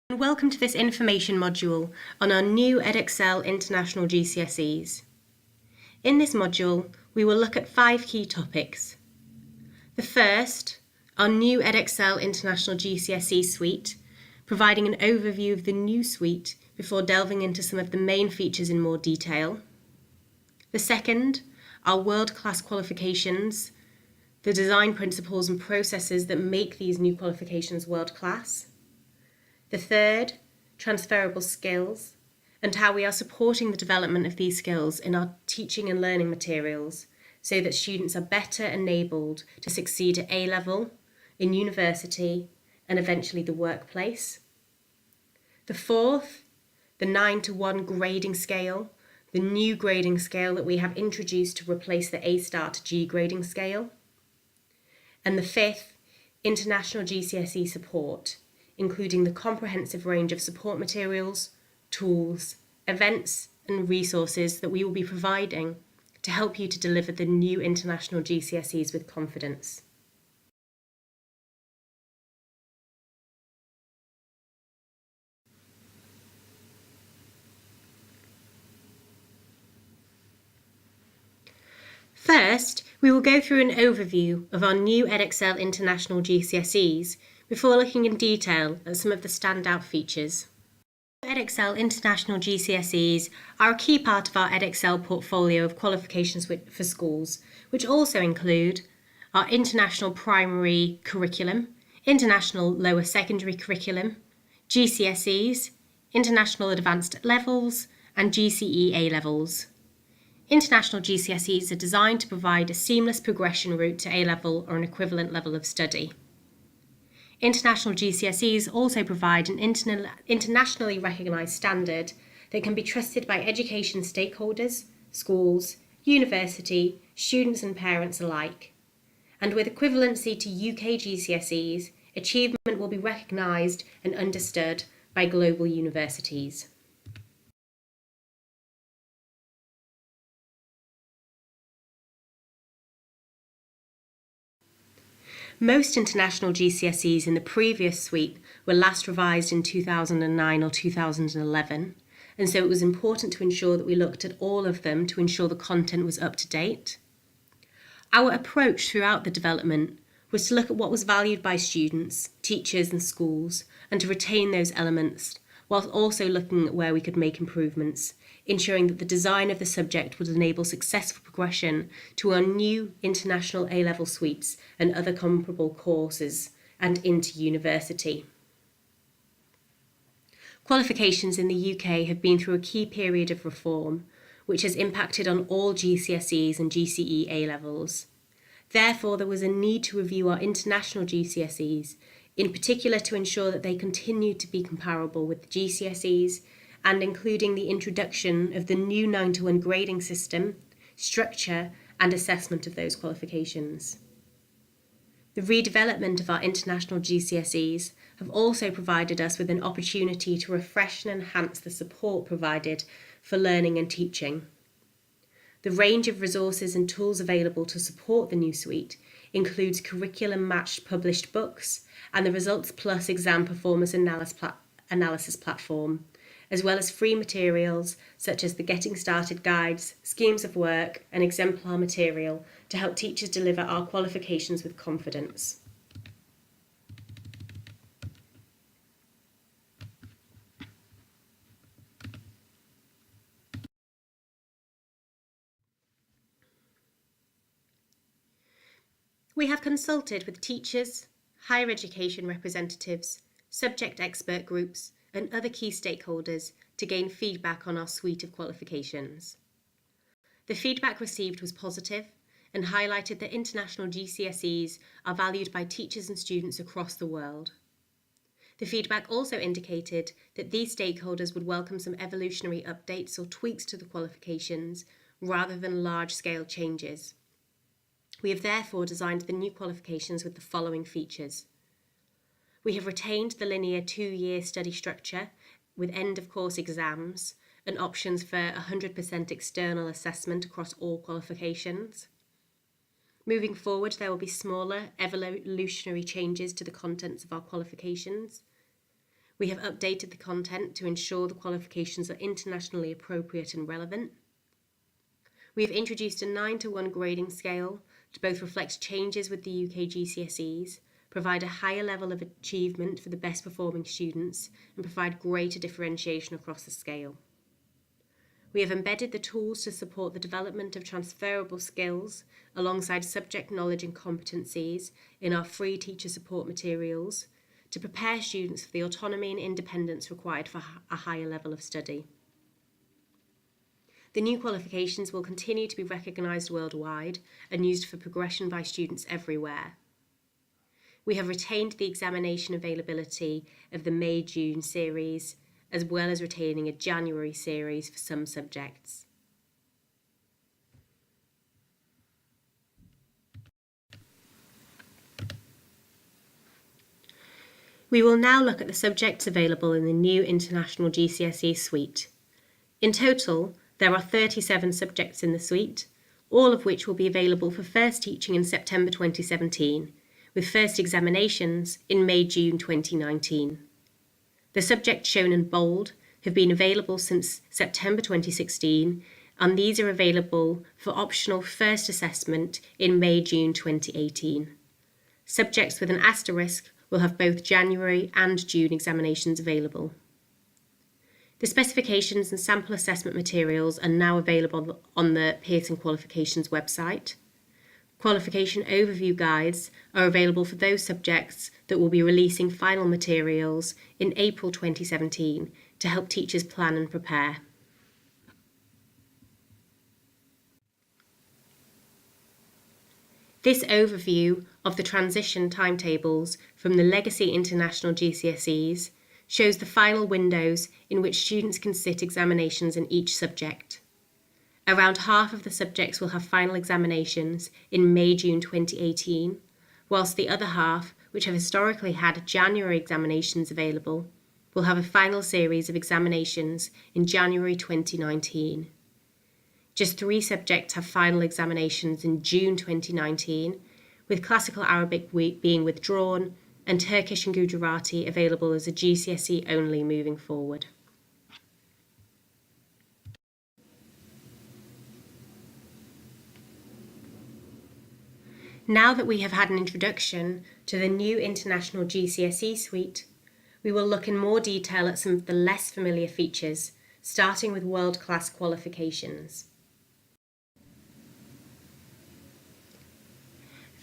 And welcome to this information module on our new Edexcel International GCSEs. In this module, we will look at 5 key topics. The first, our new Edexcel International GCSE suite, providing an overview of the new suite before delving into some of the main features in more detail. The second, our world-class qualifications, the design principles and processes that make these new qualifications world-class. The third, transferable skills, and how we are supporting the development of these skills in our teaching and learning materials so that students are better enabled to succeed at A-level, in university, and eventually the workplace. The fourth, the 9-to-1 grading scale, the new grading scale that we have introduced to replace the A-star to G grading scale. And the fifth, international GCSE support, including the comprehensive range of support materials, tools, events and resources that we will be providing to help you to deliver the new international GCSEs with confidence. First, we will go through an overview of our new Edexcel International GCSEs before looking in detail at some of the standout features. Edexcel International GCSEs are a key part of our Edexcel portfolio of qualifications for schools, which also include our international primary curriculum, international lower secondary curriculum, GCSEs, international advanced levels, and GCE A levels. International GCSEs are designed to provide a seamless progression route to A-level or an equivalent level of study. International GCSEs also provide an internationally recognised standard that can be trusted by education stakeholders, schools, university, students and parents alike. And with equivalency to UK GCSEs, achievement will be recognised and understood by global universities. Most international GCSEs in the previous suite were last revised in 2009 or 2011, and so it was important to ensure that we looked at all of them to ensure the content was up to date. Our approach throughout the development was to look at what was valued by students, teachers and schools, and to retain those elements, whilst also looking at where we could make improvements, ensuring that the design of the subject would enable successful progression to our new international A-level suites and other comparable courses and into university. Qualifications in the UK have been through a key period of reform, which has impacted on all GCSEs and GCE A-levels. Therefore, there was a need to review our international GCSEs, in particular to ensure that they continue to be comparable with the GCSEs and including the introduction of the new 9-to-1 grading system, structure and assessment of those qualifications. The redevelopment of our international GCSEs have also provided us with an opportunity to refresh and enhance the support provided for learning and teaching. The range of resources and tools available to support the new suite includes curriculum-matched published books and the Results Plus exam performance analysis platform, as well as free materials such as the Getting Started guides, schemes of work and exemplar material to help teachers deliver our qualifications with confidence. We have consulted with teachers, higher education representatives, subject expert groups, and other key stakeholders to gain feedback on our suite of qualifications. The feedback received was positive and highlighted that international GCSEs are valued by teachers and students across the world. The feedback also indicated that these stakeholders would welcome some evolutionary updates or tweaks to the qualifications rather than large-scale changes. We have therefore designed the new qualifications with the following features. We have retained the linear 2-year study structure with end-of-course exams and options for 100% external assessment across all qualifications. Moving forward, there will be smaller evolutionary changes to the contents of our qualifications. We have updated the content to ensure the qualifications are internationally appropriate and relevant. We have introduced a 9-to-1 grading scale to both reflect changes with the UK GCSEs, provide a higher level of achievement for the best performing students, and provide greater differentiation across the scale. We have embedded the tools to support the development of transferable skills alongside subject knowledge and competencies in our free teacher support materials to prepare students for the autonomy and independence required for a higher level of study. The new qualifications will continue to be recognised worldwide and used for progression by students everywhere. We have retained the examination availability of the May-June series, as well as retaining a January series for some subjects. We will now look at the subjects available in the new International GCSE suite. In total, there are 37 subjects in the suite, all of which will be available for first teaching in September 2017, with first examinations in May-June 2019. The subjects shown in bold have been available since September 2016, and these are available for optional first assessment in May-June 2018. Subjects with an asterisk will have both January and June examinations available. The specifications and sample assessment materials are now available on the Pearson Qualifications website. Qualification overview guides are available for those subjects that will be releasing final materials in April 2017 to help teachers plan and prepare. This overview of the transition timetables from the legacy international GCSEs shows the final windows in which students can sit examinations in each subject. Around half of the subjects will have final examinations in May-June 2018, whilst the other half, which have historically had January examinations available, will have a final series of examinations in January 2019. Just 3 subjects have final examinations in June 2019, with Classical Arabic being withdrawn and Turkish and Gujarati available as a GCSE only moving forward. Now that we have had an introduction to the new International GCSE suite, we will look in more detail at some of the less familiar features, starting with world-class qualifications.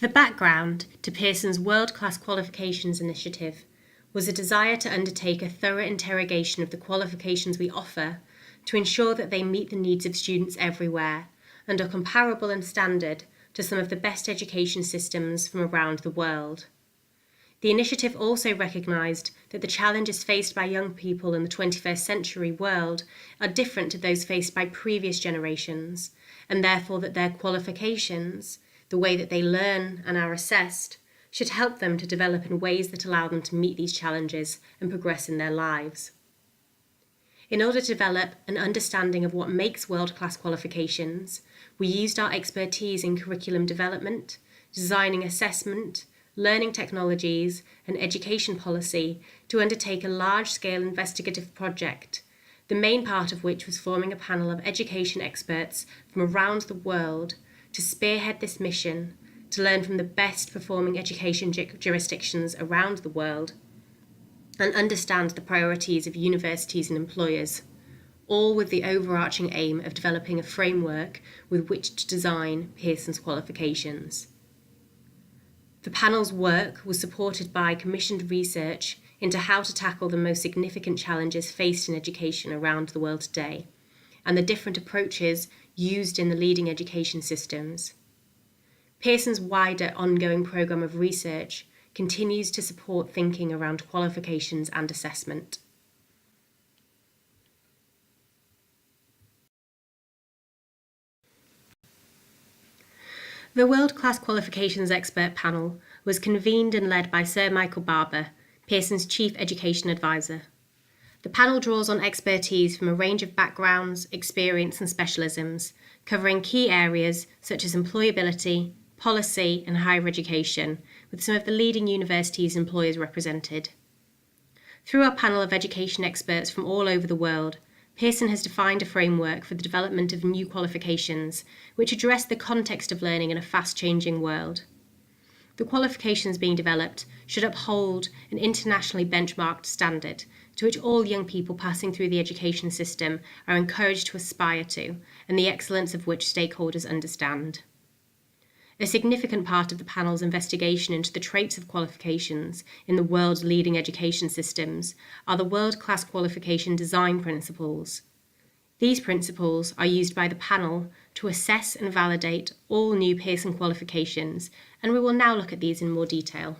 The background to Pearson's World-Class Qualifications initiative was a desire to undertake a thorough interrogation of the qualifications we offer to ensure that they meet the needs of students everywhere and are comparable in standard to some of the best education systems from around the world. The initiative also recognised that the challenges faced by young people in the 21st century world are different to those faced by previous generations, and therefore that their qualifications, the way that they learn and are assessed, should help them to develop in ways that allow them to meet these challenges and progress in their lives. In order to develop an understanding of what makes world-class qualifications, we used our expertise in curriculum development, designing assessment, learning technologies, and education policy to undertake a large-scale investigative project, the main part of which was forming a panel of education experts from around the world to spearhead this mission, to learn from the best performing education jurisdictions around the world, and understand the priorities of universities and employers, all with the overarching aim of developing a framework with which to design Pearson's qualifications. The panel's work was supported by commissioned research into how to tackle the most significant challenges faced in education around the world today, and the different approaches used in the leading education systems. Pearson's wider ongoing programme of research continues to support thinking around qualifications and assessment. The World-Class Qualifications Expert Panel was convened and led by Sir Michael Barber, Pearson's Chief Education Advisor. The panel draws on expertise from a range of backgrounds, experience and specialisms, covering key areas such as employability, policy and higher education, with some of the leading universities and employers represented. Through our panel of education experts from all over the world, Pearson has defined a framework for the development of new qualifications, which address the context of learning in a fast-changing world. The qualifications being developed should uphold an internationally benchmarked standard to which all young people passing through the education system are encouraged to aspire to, and the excellence of which stakeholders understand. A significant part of the panel's investigation into the traits of qualifications in the world's leading education systems are the world-class qualification design principles. These principles are used by the panel to assess and validate all new Pearson qualifications, and we will now look at these in more detail.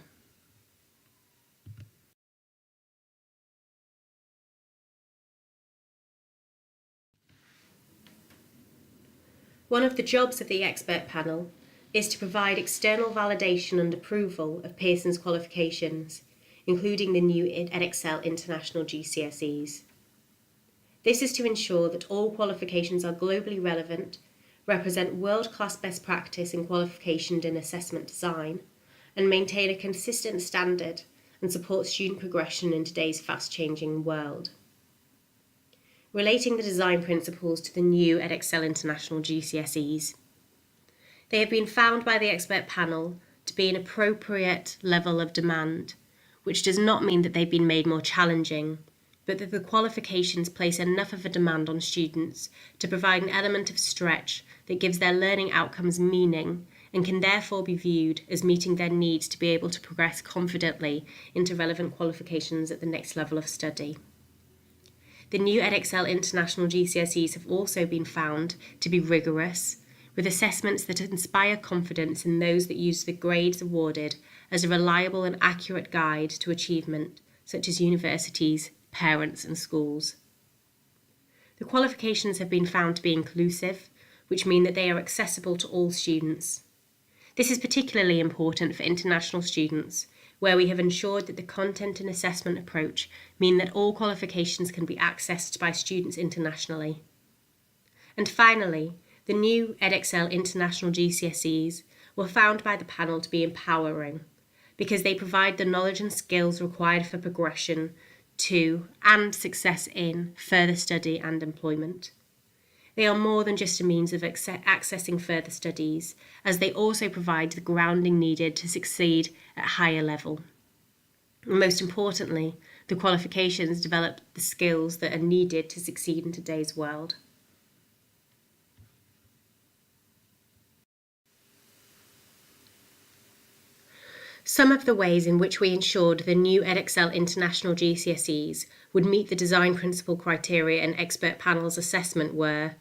One of the jobs of the expert panel is to provide external validation and approval of Pearson's qualifications, including the new Edexcel International GCSEs. This is to ensure that all qualifications are globally relevant, represent world-class best practice in qualification and assessment design, and maintain a consistent standard and support student progression in today's fast-changing world. Relating the design principles to the new Edexcel International GCSEs. They have been found by the expert panel to be an appropriate level of demand, which does not mean that they've been made more challenging, but that the qualifications place enough of a demand on students to provide an element of stretch that gives their learning outcomes meaning and can therefore be viewed as meeting their needs to be able to progress confidently into relevant qualifications at the next level of study. The new Edexcel International GCSEs have also been found to be rigorous, with assessments that inspire confidence in those that use the grades awarded as a reliable and accurate guide to achievement, such as universities, parents and schools. The qualifications have been found to be inclusive, which mean that they are accessible to all students. This is particularly important for international students, where we have ensured that the content and assessment approach mean that all qualifications can be accessed by students internationally. And finally, the new Edexcel International GCSEs were found by the panel to be empowering, because they provide the knowledge and skills required for progression to and success in further study and employment. They are more than just a means of accessing further studies, as they also provide the grounding needed to succeed at higher level. And most importantly, the qualifications develop the skills that are needed to succeed in today's world. Some of the ways in which we ensured the new Edexcel International GCSEs would meet the design principle criteria and expert panel's assessment were: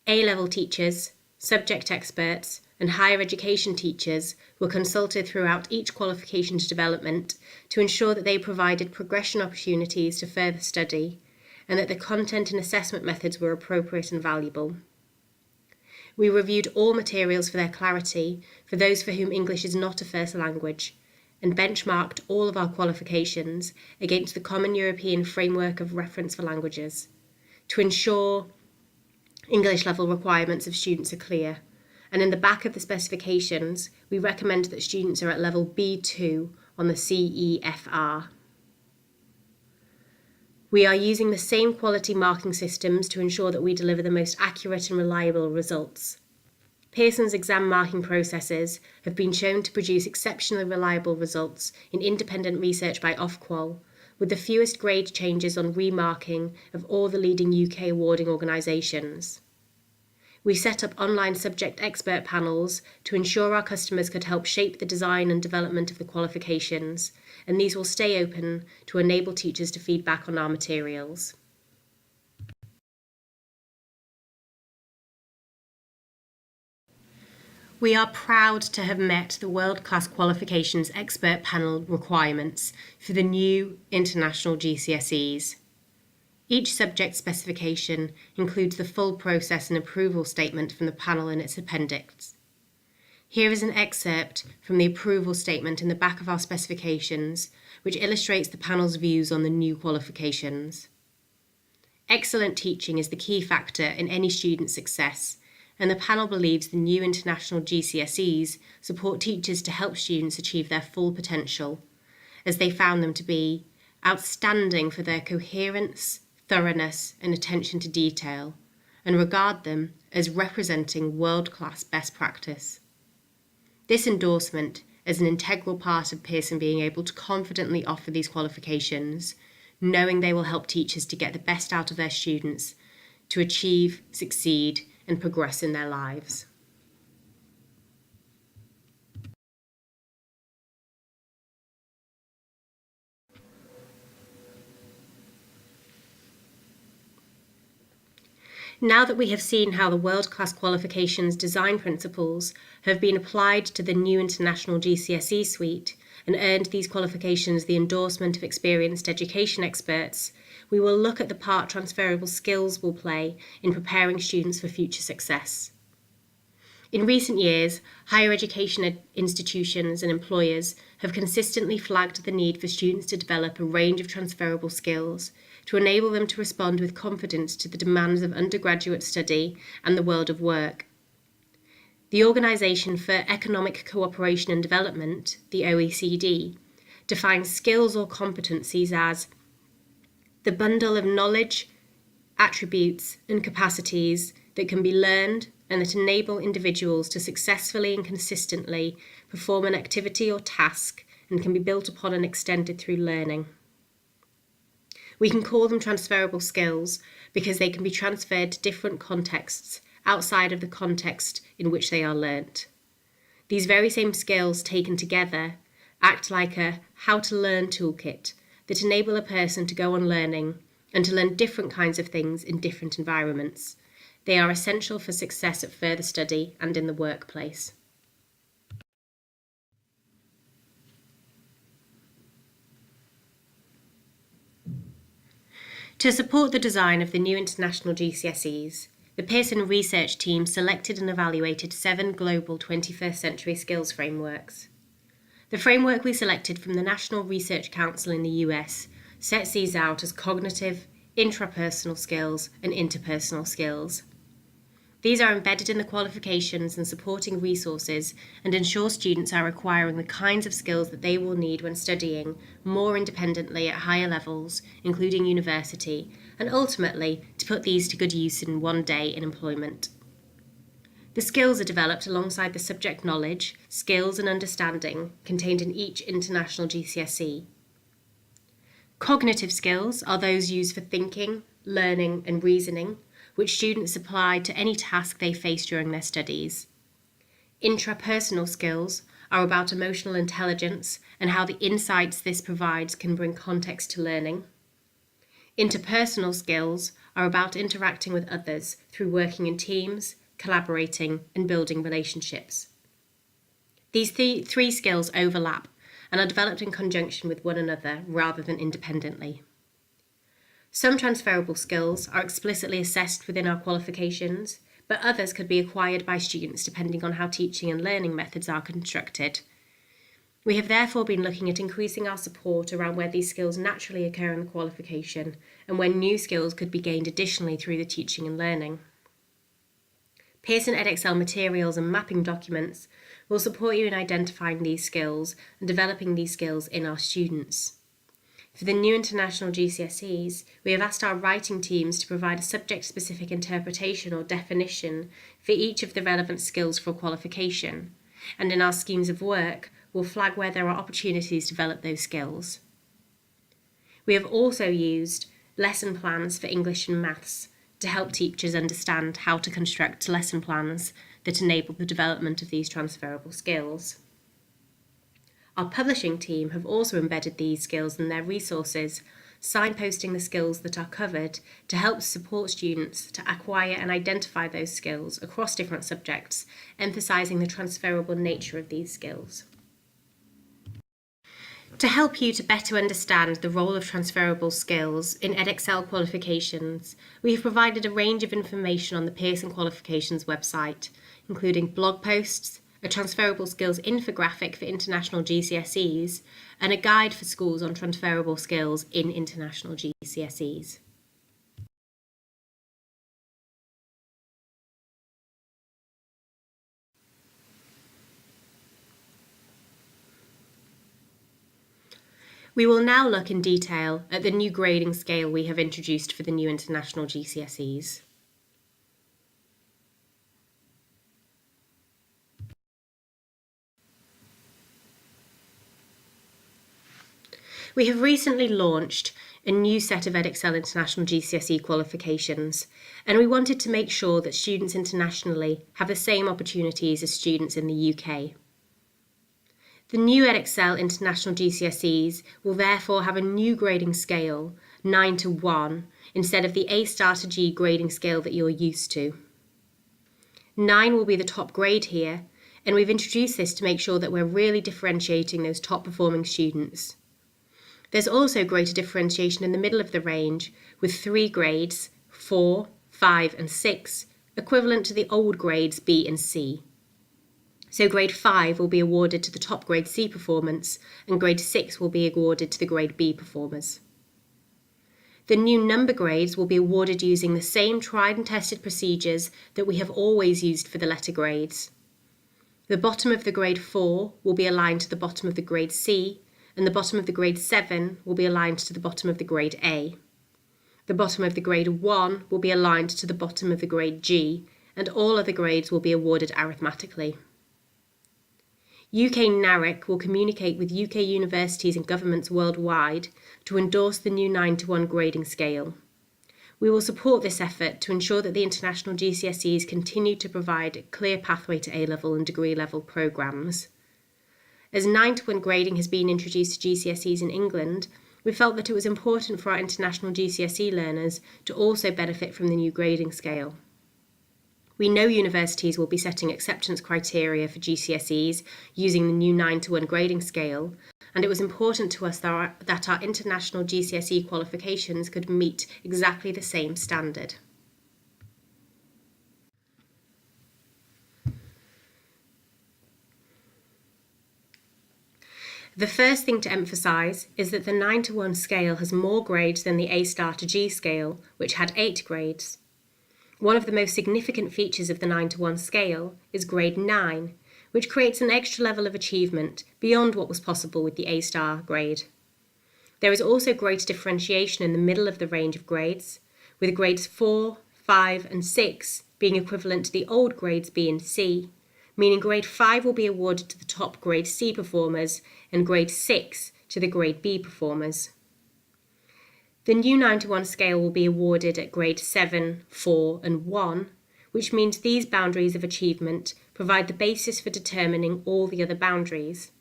A-level teachers, subject experts, and higher education teachers were consulted throughout each qualifications development to ensure that they provided progression opportunities to further study and that the content and assessment methods were appropriate and valuable. We reviewed all materials for their clarity for those for whom English is not a first language, and benchmarked all of our qualifications against the Common European Framework of Reference for Languages to ensure English level requirements of students are clear. And in the back of the specifications, we recommend that students are at level B2 on the CEFR. We are using the same quality marking systems to ensure that we deliver the most accurate and reliable results. Pearson's exam marking processes have been shown to produce exceptionally reliable results in independent research by Ofqual, with the fewest grade changes on remarking of all the leading UK awarding organisations. We set up online subject expert panels to ensure our customers could help shape the design and development of the qualifications, and these will stay open to enable teachers to feedback on our materials. We are proud to have met the world-class qualifications expert panel requirements for the new international GCSEs. Each subject specification includes the full process and approval statement from the panel in its appendix. Here is an excerpt from the approval statement in the back of our specifications, which illustrates the panel's views on the new qualifications. Excellent teaching is the key factor in any student's success, and the panel believes the new international GCSEs support teachers to help students achieve their full potential, as they found them to be outstanding for their coherence, thoroughness, and attention to detail, and regard them as representing world-class best practice. This endorsement is an integral part of Pearson being able to confidently offer these qualifications, knowing they will help teachers to get the best out of their students, to achieve, succeed, and progress in their lives. Now that we have seen how the world-class qualifications design principles have been applied to the new international GCSE suite and earned these qualifications the endorsement of experienced education experts, we will look at the part transferable skills will play in preparing students for future success. In recent years, higher education institutions and employers have consistently flagged the need for students to develop a range of transferable skills to enable them to respond with confidence to the demands of undergraduate study and the world of work. The Organisation for Economic Cooperation and Development, the OECD, defines skills or competencies as the bundle of knowledge, attributes, and capacities that can be learned and that enable individuals to successfully and consistently perform an activity or task and can be built upon and extended through learning. We can call them transferable skills because they can be transferred to different contexts outside of the context in which they are learnt. These very same skills taken together act like a how-to-learn toolkit that enable a person to go on learning and to learn different kinds of things in different environments. They are essential for success at further study and in the workplace. To support the design of the new international GCSEs, the Pearson research team selected and evaluated 7 global 21st century skills frameworks. The framework we selected from the National Research Council in the US sets these out as cognitive, intrapersonal skills, and interpersonal skills. These are embedded in the qualifications and supporting resources and ensure students are acquiring the kinds of skills that they will need when studying more independently at higher levels, including university, and ultimately to put these to good use in one day in employment. The skills are developed alongside the subject knowledge, skills and understanding contained in each international GCSE. Cognitive skills are those used for thinking, learning and reasoning, which students apply to any task they face during their studies. Intrapersonal skills are about emotional intelligence and how the insights this provides can bring context to learning. Interpersonal skills are about interacting with others through working in teams, collaborating, and building relationships. These three skills overlap and are developed in conjunction with one another rather than independently. Some transferable skills are explicitly assessed within our qualifications, but others could be acquired by students depending on how teaching and learning methods are constructed. We have therefore been looking at increasing our support around where these skills naturally occur in the qualification and when new skills could be gained additionally through the teaching and learning. Pearson Edexcel materials and mapping documents will support you in identifying these skills and developing these skills in our students. For the new international GCSEs, we have asked our writing teams to provide a subject-specific interpretation or definition for each of the relevant skills for qualification, and in our schemes of work, we'll flag where there are opportunities to develop those skills. We have also used lesson plans for English and Maths to help teachers understand how to construct lesson plans that enable the development of these transferable skills. Our publishing team have also embedded these skills in their resources, signposting the skills that are covered to help support students to acquire and identify those skills across different subjects, emphasising the transferable nature of these skills. To help you to better understand the role of transferable skills in Edexcel qualifications, we have provided a range of information on the Pearson Qualifications website, including blog posts, a transferable skills infographic for international GCSEs, and a guide for schools on transferable skills in international GCSEs. We will now look in detail at the new grading scale we have introduced for the new international GCSEs. We have recently launched a new set of Edexcel International GCSE qualifications, and we wanted to make sure that students internationally have the same opportunities as students in the UK. The new Edexcel International GCSEs will therefore have a new grading scale, 9 to 1, instead of the A star to G grading scale that you're used to. 9 will be the top grade here, and we've introduced this to make sure that we're really differentiating those top performing students. There's also greater differentiation in the middle of the range, with 3 grades, 4, 5 and 6, equivalent to the old grades B and C. So grade 5 will be awarded to the top grade C performance, and grade 6 will be awarded to the grade B performers. The new number grades will be awarded using the same tried and tested procedures that we have always used for the letter grades. The bottom of the grade 4 will be aligned to the bottom of the grade C, and the bottom of the grade 7 will be aligned to the bottom of the grade A. The bottom of the grade 1 will be aligned to the bottom of the grade G, and all other grades will be awarded arithmetically. UK NARIC will communicate with UK universities and governments worldwide to endorse the new 9 to 1 grading scale. We will support this effort to ensure that the international GCSEs continue to provide a clear pathway to A-level and degree-level programmes. As 9 to 1 grading has been introduced to GCSEs in England, we felt that it was important for our international GCSE learners to also benefit from the new grading scale. We know universities will be setting acceptance criteria for GCSEs using the new 9 to 1 grading scale, and it was important to us that our international GCSE qualifications could meet exactly the same standard. The first thing to emphasise is that the 9 to 1 scale has more grades than the A star to G scale, which had 8 grades. One of the most significant features of the 9 to 1 scale is grade 9, which creates an extra level of achievement beyond what was possible with the A star grade. There is also greater differentiation in the middle of the range of grades, with grades 4, 5 and 6 being equivalent to the old grades B and C, meaning grade 5 will be awarded to the top grade C performers and grade 6 to the grade B performers. The new 9 to 1 scale will be awarded at grade 7, 4 and 1, which means these boundaries of achievement provide the basis for determining all the other boundaries.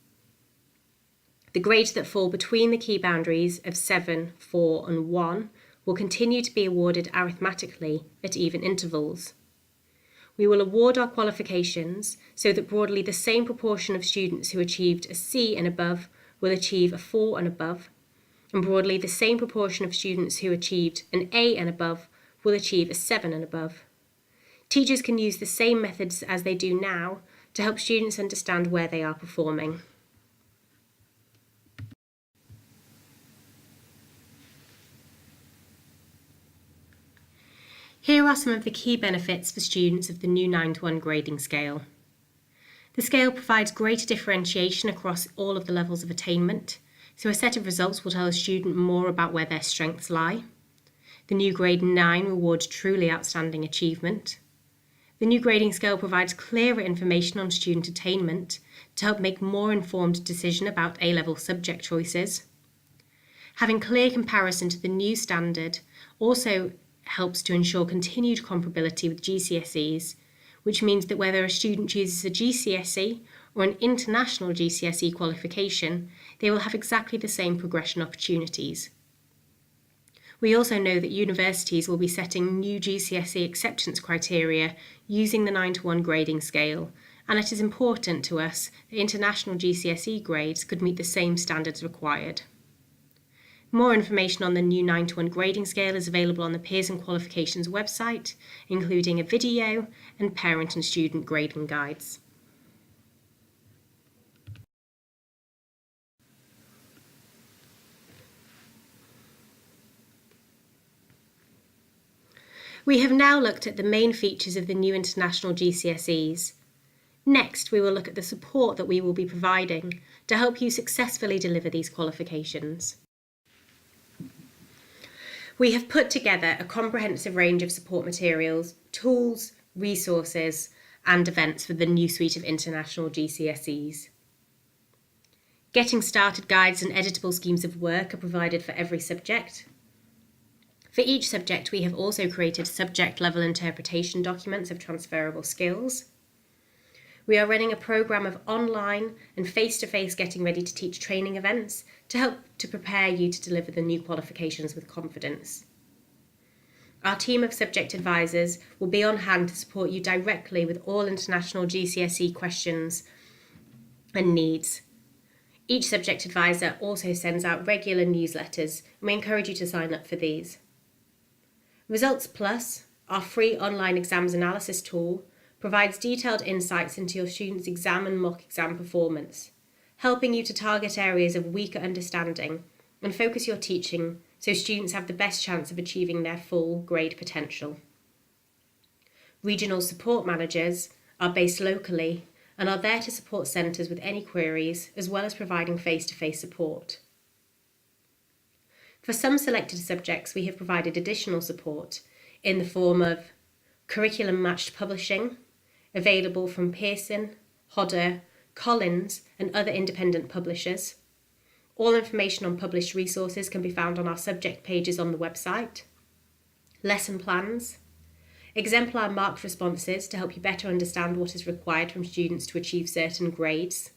The grades that fall between the key boundaries of 7, 4 and 1 will continue to be awarded arithmetically at even intervals. We will award our qualifications so that broadly the same proportion of students who achieved a C and above will achieve a 4 and above, and broadly the same proportion of students who achieved an A and above will achieve a 7 and above. Teachers can use the same methods as they do now to help students understand where they are performing. Here are some of the key benefits for students of the new 9 to 1 grading scale. The scale provides greater differentiation across all of the levels of attainment, so a set of results will tell a student more about where their strengths lie. The new grade 9 rewards truly outstanding achievement. The new grading scale provides clearer information on student attainment to help make more informed decision about A-level subject choices. Having clear comparison to the new standard also helps to ensure continued comparability with GCSEs, which means that whether a student chooses a GCSE or an international GCSE qualification, they will have exactly the same progression opportunities. We also know that universities will be setting new GCSE acceptance criteria using the 9 to 1 grading scale, and it is important to us that international GCSE grades could meet the same standards required. More information on the new 9 to 1 grading scale is available on the Peers and Qualifications website, including a video and parent and student grading guides. We have now looked at the main features of the new international GCSEs. Next, we will look at the support that we will be providing to help you successfully deliver these qualifications. We have put together a comprehensive range of support materials, tools, resources, and events for the new suite of international GCSEs. Getting started guides and editable schemes of work are provided for every subject. For each subject, we have also created subject-level interpretation documents of transferable skills. We are running a programme of online and face-to-face getting ready to teach training events to help to prepare you to deliver the new qualifications with confidence. Our team of subject advisors will be on hand to support you directly with all international GCSE questions and needs. Each subject advisor also sends out regular newsletters, and we encourage you to sign up for these. Results Plus, our free online exams analysis tool, provides detailed insights into your students' exam and mock exam performance, helping you to target areas of weaker understanding and focus your teaching so students have the best chance of achieving their full grade potential. Regional support managers are based locally and are there to support centres with any queries, as well as providing face-to-face support. For some selected subjects, we have provided additional support in the form of curriculum-matched publishing, available from Pearson, Hodder, Collins, and other independent publishers. All information on published resources can be found on our subject pages on the website. Lesson plans, exemplar marked responses to help you better understand what is required from students to achieve certain grades.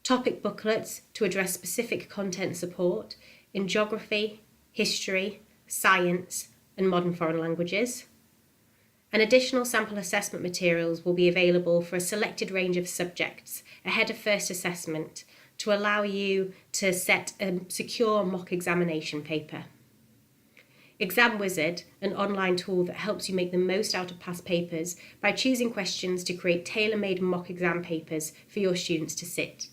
Topic booklets to address specific content support in geography, history, science, and modern foreign languages. And additional sample assessment materials will be available for a selected range of subjects ahead of first assessment to allow you to set a secure mock examination paper. Exam Wizard, an online tool that helps you make the most out of past papers by choosing questions to create tailor-made mock exam papers for your students to sit.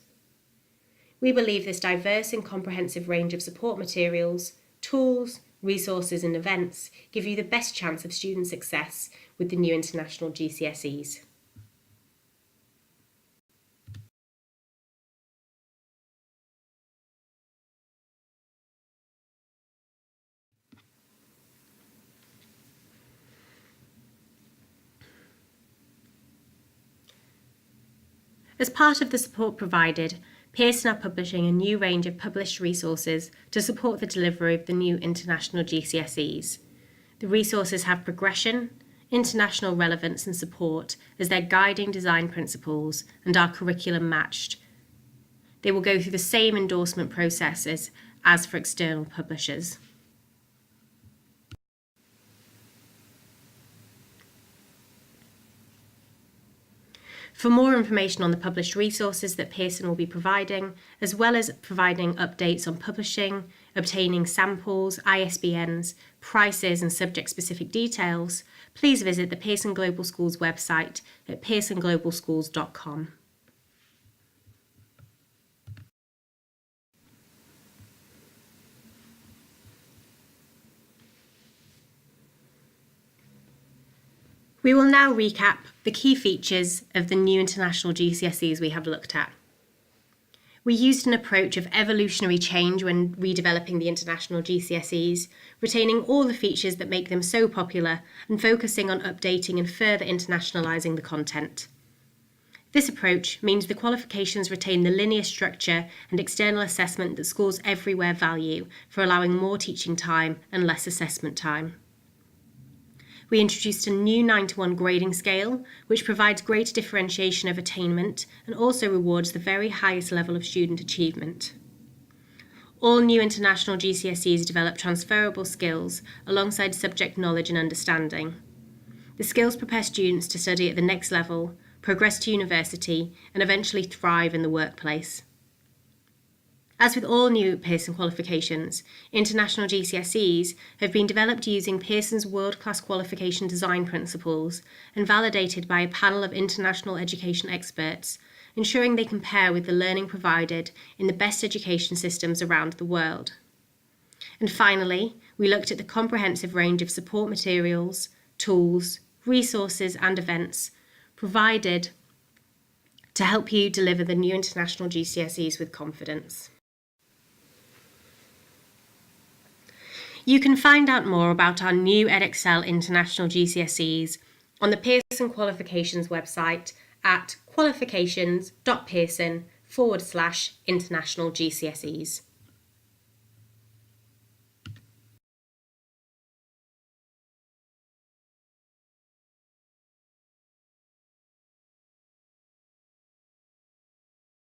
We believe this diverse and comprehensive range of support materials, tools, resources and events give you the best chance of student success with the new international GCSEs. As part of the support provided, Pearson are publishing a new range of published resources to support the delivery of the new international GCSEs. The resources have progression, international relevance and support as their guiding design principles and are curriculum matched. They will go through the same endorsement processes as for external publishers. For more information on the published resources that Pearson will be providing, as well as providing updates on publishing, obtaining samples, ISBNs, prices and subject-specific details, please visit the Pearson Global Schools website at pearsonglobalschools.com. We will now recap the key features of the new international GCSEs we have looked at. We used an approach of evolutionary change when redeveloping the international GCSEs, retaining all the features that make them so popular and focusing on updating and further internationalising the content. This approach means the qualifications retain the linear structure and external assessment that schools everywhere value for allowing more teaching time and less assessment time. We introduced a new 9-to-1 grading scale, which provides greater differentiation of attainment and also rewards the very highest level of student achievement. All new international GCSEs develop transferable skills alongside subject knowledge and understanding. The skills prepare students to study at the next level, progress to university, and eventually thrive in the workplace. As with all new Pearson qualifications, international GCSEs have been developed using Pearson's world-class qualification design principles and validated by a panel of international education experts, ensuring they compare with the learning provided in the best education systems around the world. And finally, we looked at the comprehensive range of support materials, tools, resources and events provided to help you deliver the new international GCSEs with confidence. You can find out more about our new Edexcel International GCSEs on the Pearson Qualifications website at qualifications.pearson.com/international GCSEs.